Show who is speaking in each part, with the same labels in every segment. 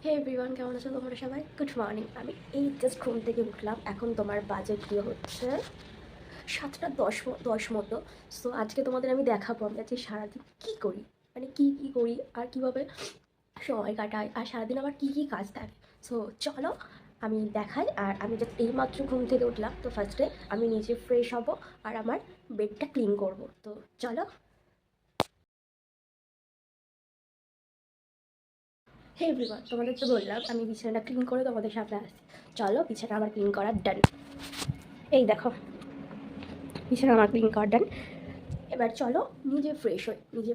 Speaker 1: হে everyone, কেমন আছো তোমরা সবাই? Good morning. আমি এই জাস্ট ঘুম থেকে উঠলাম। এখন তোমার বাজে গিয়ে হচ্ছে 7টা 10 মতো। সো আজকে তোমাদের আমি দেখাবো আমি আজকে সারাদিন কী করি, মানে কী কী করি আর কীভাবে সময় কাটাই আর সারাদিন আমার কী কী কাজ থাকে। সো চলো আমি দেখাই। আর আমি জাস্ট এইমাত্র ঘুম থেকে উঠলাম, তো ফার্স্টে আমি নিজে ফ্রেশ হব আর আমার বেডটা ক্লিন করব। তো চলো। হে এভরিওয়ান, তোমাদের তো বললাম আমি বিছানাটা ক্লিন করে তোমাদের সামনে আসছি। চলো, বিছানা আমার ক্লিন করার ডান। এই দেখো, বিছানা আমার ক্লিন করার ডান। এবার চলো নিজে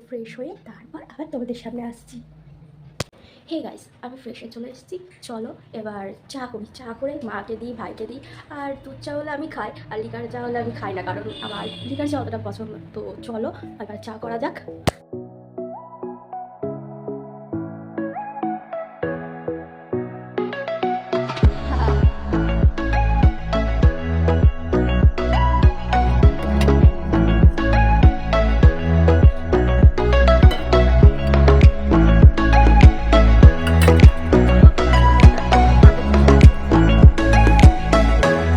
Speaker 1: ফ্রেশ হয়ে তারপর আবার তোমাদের সামনে আসছি। হে গাইস, আমি ফ্রেশ হয়ে চলে এসেছি। চলো এবার চা করি। চা করে মাকে দিই, ভাইকে দিই। আর দুধ চা হলে আমি খাই, আর লিকার চা হলে আমি খাই না, কারণ আমার লিকার চা অতটা পছন্দ না। তো চলো এবার চা করা যাক।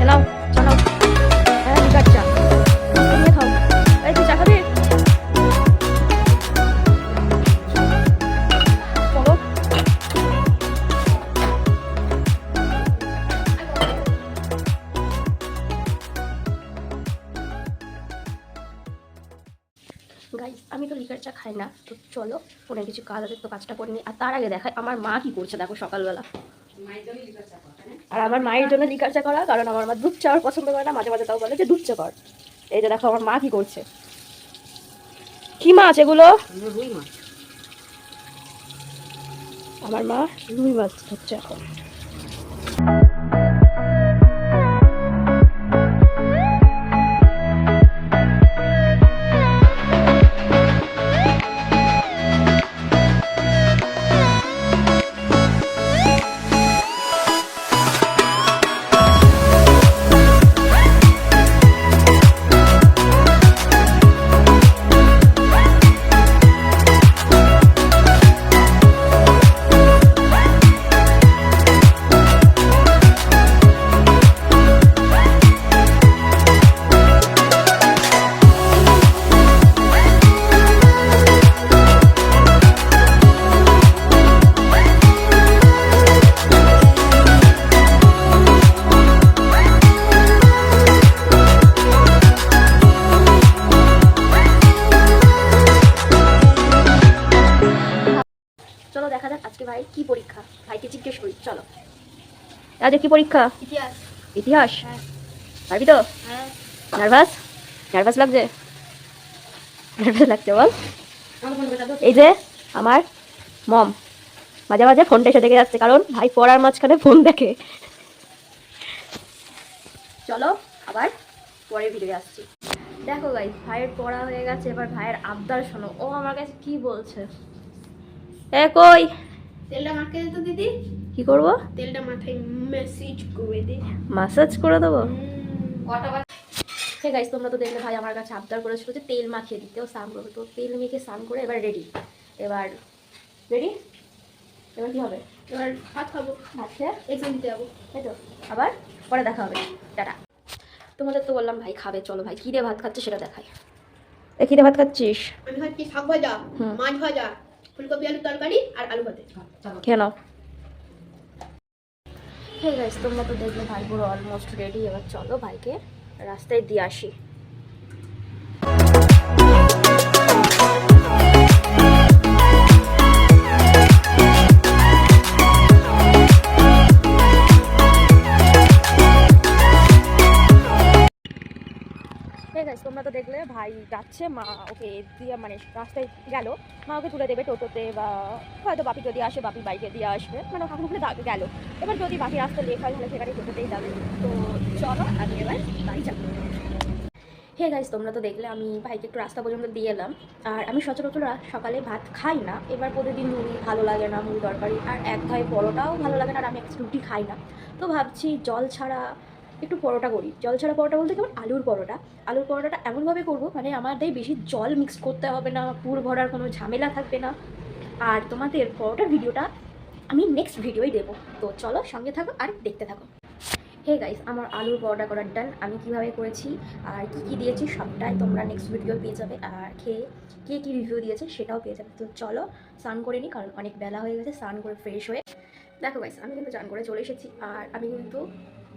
Speaker 1: এলাও, চলো। হ্যাঁ, লিকার চা নিয়ে খাও। এই তুই চা খাবি? চলো। গাইস, আমি তো লিকার চা খাই না, তো চলো ফোনে কিছু কাজ আছে, তো কাজটা করে নিই। আর তার আগে দেখাই আমার মা কি করছে। দেখো সকালবেলা, আর আমার মায়ের জন্য লিকার চা করা, কারণ আমার মা দুধ চা আর পছন্দ করে না, মাঝে মাঝে তাও বলে যে দুধ চা কর। এই যে দেখো আমার মা কি করছে। কি মাছ এগুলো?
Speaker 2: রুই মাছ।
Speaker 1: আমার মা রুই মাছ হচ্ছে এখন। চলো দেখা যাক আজকে ভাই কি পরীক্ষা। ভাইকে জিজ্ঞেস করি, চলো। আজকে কি পরীক্ষা?
Speaker 3: ইতিহাস।
Speaker 1: ইতিহাস?
Speaker 3: হ্যাঁ।
Speaker 1: পারবি তো?
Speaker 3: হ্যাঁ।
Speaker 1: নার্ভাস? নার্ভাস লাগছে? নার্ভাস লাগছে বল। এই যে আমার মম মাঝে মাঝে ফোনটা এসে দেখে যাচ্ছে, কারণ ভাই পড়ার মাঝখানে ফোন দেখে। চলো আবার পরে ভিডিও আসছি। দেখো গাইস, ভাইয়ের পড়া হয়ে গেছে, এবার ভাইয়ের আবদার শোনো। ও আমার কাছে কি বলছে। এ কই?
Speaker 3: তেলটা মাখিয়ে দে তো দিদি।
Speaker 1: কি করবো?
Speaker 3: তেলটা মাথায় মেসেজ করে দে।
Speaker 1: মাসাজ করে দেবো?
Speaker 3: কটা বাজে?
Speaker 1: ঠিক গাইস, তোমরা তো দেখলে ভাই আমার কাছে আবদার করেছিল যে তেল মাখিয়ে দিতে, ও স্নান করবে। তো তেল মেখে স্নান করে এবার রেডি। এবার রেডি। এবার কি হবে?
Speaker 3: এবার ভাত খাবো।
Speaker 1: আচ্ছা,
Speaker 3: এক্সাম দিতে যাবো।
Speaker 1: তাই তো। আবার পরে দেখা হবে। টাটা। তোমাদের তো বললাম ভাই খাবে, চলো ভাই কী দিয়ে ভাত খাচ্ছে সেটা দেখাই। এ কী দিয়ে ভাত খাচ্ছিস?
Speaker 3: আমি খাচ্ছি শাক ভাজা, মাছ ভাজা, ফুলকপি আলুর তরকারি আর আলু ভাতে।
Speaker 1: কেন? হে গাইস, তোমরা তো দেখলে ভাই পুরো অলমোস্ট রেডি। এবার চলো ভাইকে রাস্তায় দিয়ে আসি। ঠিক আছে, তোমরা তো দেখলে ভাই যাচ্ছে, মা ওকে দিয়ে মানে রাস্তায় গেল, মা ওকে তুলে দেবে টোটোতে, বা হয়তো বাপি যদি আসে বাপি বাইকে দিয়ে আসবে, মানে ওখানে ওখানে গেল। এবার যদি বাকি রাস্তা লেট হয় তাহলে সেখানে টোটোতেই যাবে। তো চলো আমি এবার বাড়ি যাবো। হে গাইস, তোমরা তো দেখলে আমি ভাইকে একটু রাস্তা পর্যন্ত দিয়ে এলাম। আর আমি সচরাচর সকালে ভাত খাই না, এবার প্রতিদিন মুড়ি ভালো লাগে না, মুড়ি তরকারি, আর এক ভাই পরোটাও ভালো লাগে না, আর আমি এক রুটি খাই না। তো ভাবছি জল ছাড়া একটু পরোটা করি। জল ছাড়া পরোটা বলতে কেমন, আলুর পরোটা। আলুর পরোটাটা এমনভাবে করবো মানে আমাদের বেশি জল মিক্স করতে হবে না, পুর ভরার কোনো ঝামেলা থাকবে না। আর তোমাদের পরোটার ভিডিওটা আমি নেক্সট ভিডিওই দেবো। তো চলো সঙ্গে থাকো আর দেখতে থাকো। হে গাইস, আমার আলুর পরোটা করার ডান। আমি কিভাবে করেছি আর কি কি দিয়েছি সবটাই তোমরা নেক্সট ভিডিও পেয়ে যাবে, আর খেয়ে কে কী রিভিউ দিয়েছে সেটাও পেয়ে যাবে। তো চলো স্নান করে নিই, কারণ অনেক বেলা হয়ে গেছে। স্নান করে ফ্রেশ হয়ে দেখো গাইস, আমি কিন্তু স্নান করে চলে এসেছি। আর আমি কিন্তু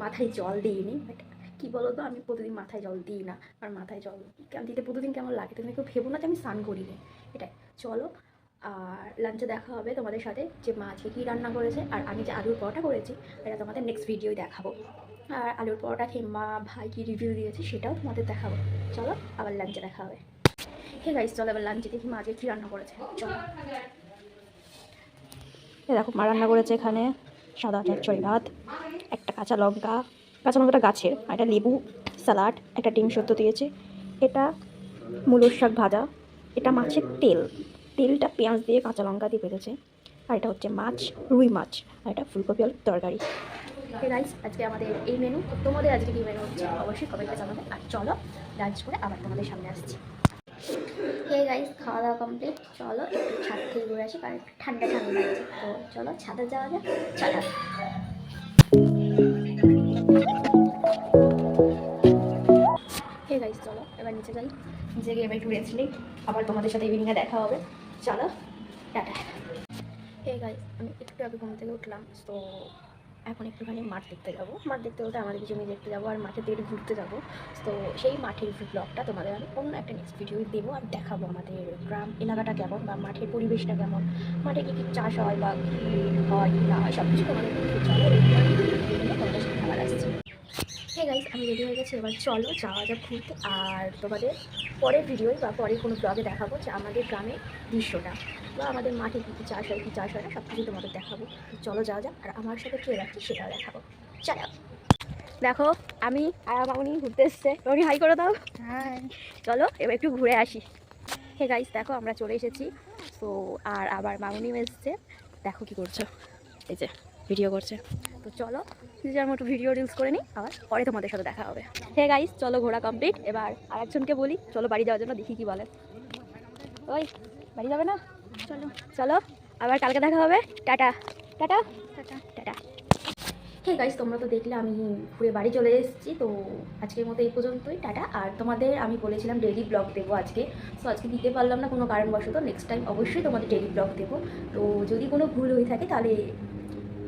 Speaker 1: মাথায় জল দিইনি, বাট কী বলো তো, আমি প্রতিদিন মাথায় জল দিই না। আর মাথায় জল দিতে প্রতিদিন কেমন লাগে, তুমি কেউ ভেবো না যে আমি স্নান করিনি। এটাই চলো। আর লাঞ্চে দেখা হবে তোমাদের সাথে, যে মা আজকে কী রান্না করেছে। আর আমি যে আলুর পরোটা করেছি এটা তোমাদের নেক্সট ভিডিওই দেখাবো। আর আলুর পরোটা খেয়ে মা ভাই কী রিভিউ দিয়েছে সেটাও তোমাদের দেখাবো। চলো আবার লাঞ্চে দেখা হবে। হে গাইস, চলো এবার লাঞ্চে দেখি মা আজকে কী রান্না করেছে। চলো। দেখো মা রান্না করেছে এখানে সাদা চচ্চড়ি ভাত, একটা কাঁচা লঙ্কাটা গাছের, আর একটা লেবু, স্যালাড, একটা ডিম সত্য দিয়েছে, এটা মূলোর শাক ভাজা, এটা মাছের তেলটা পেঁয়াজ দিয়ে কাঁচা লঙ্কা দিয়ে ভেজেছে, আর এটা হচ্ছে মাছ, রুই মাছ, আর এটা ফুলকপি আলুর তরকারি। গাইস, আজকে আমাদের এই মেনু। তোমাদের আজকে কী মেনু হচ্ছে অবশ্যই কমেন্টে জানাবে। আর চলো লাঞ্চ করে আবার তোমাদের সামনে আসছি। হে গাইস, খাওয়া দাওয়া কমপ্লিট। চলো একটু ছাদ থেকে ঘুরে আসি, কারণ একটু ঠান্ডা লাগছে। তো চলো ছাদে যাওয়া যাক। চলো। হে গাইস, চলো এবার নিচে যাই। নিচে গিয়ে এবার একটু রেস্ট নিই, আবার তোমাদের সাথে ইভিনিংয়ে দেখা হবে। চলো টাটা। হে গাইস, আমি একটু আগে ঘুম থেকে উঠলাম। তো এখন একটুখানি মাঠ দেখতে যাবো। মাঠ দেখতে বলতে আমাদের জমি দেখতে যাবো, আর মাঠের দিকে ঘুরতে যাবো। তো সেই মাঠের ব্লগটা তোমাদের আমি অন্য একটা নেক্সট ভিডিও দেবো, আর দেখাবো আমাদের গ্রাম এলাকাটা কেমন, বা মাঠের পরিবেশটা কেমন, মাঠে কী কী চাষ হয় বা কী হয় কী না হয় সব কিছু তোমাদের তোমাদের সাথে আবার আসছি। হে গাইস, আমি রেডি হয়ে গেছি, এবার চলো যাওয়া যাক ঘুরতে। আর তোমাদের পরের ভিডিও বা পরের কোনো ব্লগে দেখাবো যে আমাদের গ্রামের দৃশ্যটা, বা আমাদের মাঠে কী কী চাষ হয় কী চাষ হয় না সব কিছু তোমাদের দেখাবো। চলো যাওয়া যাক, আর আমার সাথে কে যাচ্ছে সেটাও দেখাবো। চলো। দেখো আমি আর মামনি ঘুরতে এসছে, মামনি হাই করে দাও। হ্যাঁ। চলো এবার একটু ঘুরে আসি। হে গাইস, দেখো আমরা চলে এসেছি। তো আর আবার মামনি এসছে, দেখো কি করছো, এই যে ভিডিও করছে। তো চলো নিজের মতো ভিডিও রিলস করে নিই, আবার পরে তোমাদের সাথে দেখা হবে। হে গাইস, চলো ঘোরা কমপ্লিট। এবার আর একজনকে বলি চলো বাড়ি যাওয়ার জন্য, দেখি কি বলে। ওই বাড়ি যাবে না? চলো চলো, আবার কালকে দেখা হবে। Tata tata tata tata. Hey guys, তোমরা তো দেখলে আমি ঘুরে বাড়ি চলে এসেছি। তো আজকের মতো এই পর্যন্তই, টাটা। আর তোমাদের আমি বলেছিলাম ডেইলি ব্লগ দেবো আজকে, সো আজকে দিতে পারলাম না কোনো কারণবশত। নেক্সট টাইম অবশ্যই তোমাদের ডেইলি ব্লগ দেবো। তো যদি কোনো ভুল হয়ে থাকে তাহলে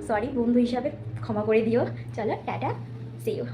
Speaker 1: সরি, বন্ধু হিসাবে ক্ষমা করে দিও। চলো টাটা, সি ইউ।